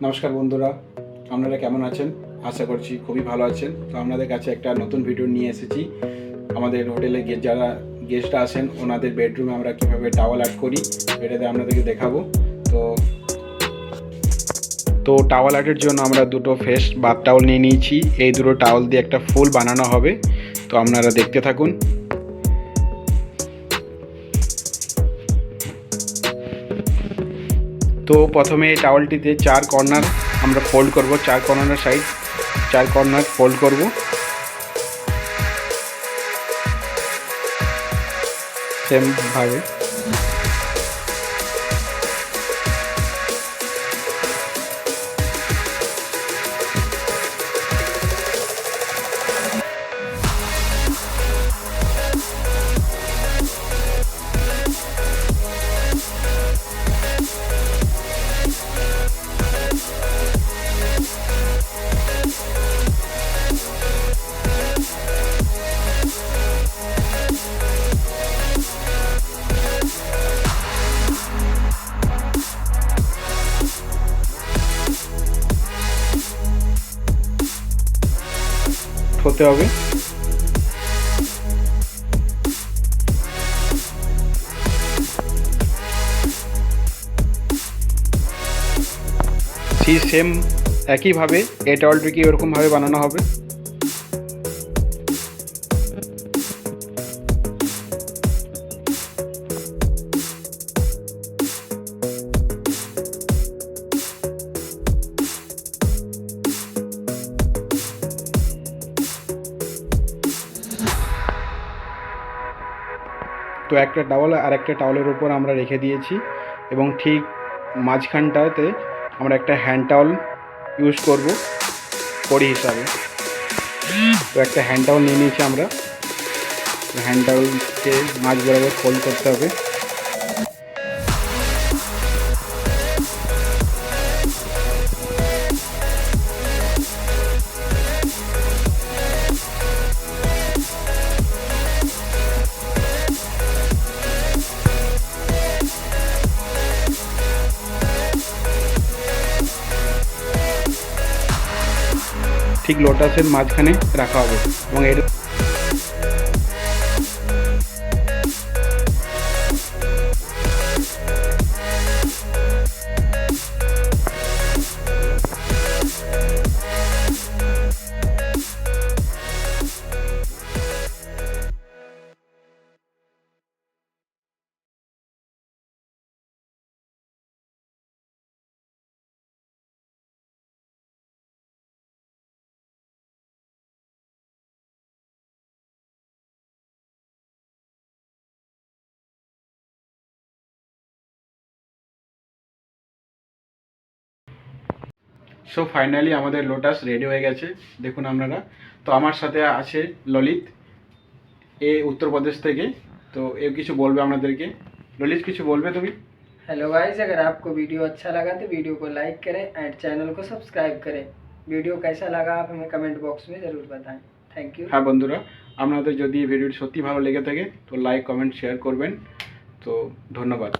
নমস্কার বন্ধুরা, আপনারা কেমন আছেন? আশা করছি খুবই ভালো আছেন। তো আপনাদের কাছে একটা নতুন ভিডিও নিয়ে এসেছি। আমাদের হোটেলে যারা গেস্টরা আসেন ওনাদের বেডরুমে আমরা কীভাবে টাওয়াল আর্ট করি এটাতে আপনাদেরকে দেখাবো। তো টাওয়াল আর্টের জন্য আমরা দুটো ফেস বাথ টাওয়াল নিয়ে নিয়েছি। এই দুটো টাওয়াল দিয়ে একটা ফুল বানানো হবে। তো আপনারা দেখতে থাকুন। তো প্রথমে এই টাওয়ালটিতে 4 কর্নার আমরা ফোল্ড করব, 4 কর্নার সাইড 4 কর্নার ফোল্ড করব সেম ভাবে। হতে হবে। সেম একইভাবে এই টাওয়ালটিকে এরকমভাবে বানানো হবে। তো একটা টাওয়াল আর একটা টাওয়ালের উপর আমরা রেখে দিয়েছি এবং ঠিক মাঝখানটাতে আমরা একটা হ্যান্ড টাওয়াল ইউজ করব কড়ি হিসাবে। তো একটা হ্যান্ড টাওয়াল নিয়ে নিয়েছি আমরা। হ্যান্ড টাওয়ালকে মাঝ বরাবর ফোল্ড করতে হবে। ঠিক লোটাসের মাঝখানে রাখা হবে এবং এর সো ফাইনালি আমাদের লোটাস রেডি হয়ে গেছে, দেখুন আপনারা। তো আমার সাথে আছে ললিত, এ উত্তরপ্রদেশ থেকে। তো এ কিছু বলবে আপনাদেরকে। ললিত, কিছু বলবে তুমি? हेलो गाइस, अगर आपको वीडियो अच्छा लगा तो वीडियो को लाइक करें एंड चैनल को सब्सक्राइब करें। वीडियो कैसा लगा आप हमें कमेंट बॉक्स में ज़रूर बताएं। Thank you. হ্যাঁ বন্ধুরা, আপনাদের যদি এই ভিডিওটি সত্যি ভালো লেগে থাকে তো লাইক কমেন্ট শেয়ার করবেন। তো ধন্যবাদ।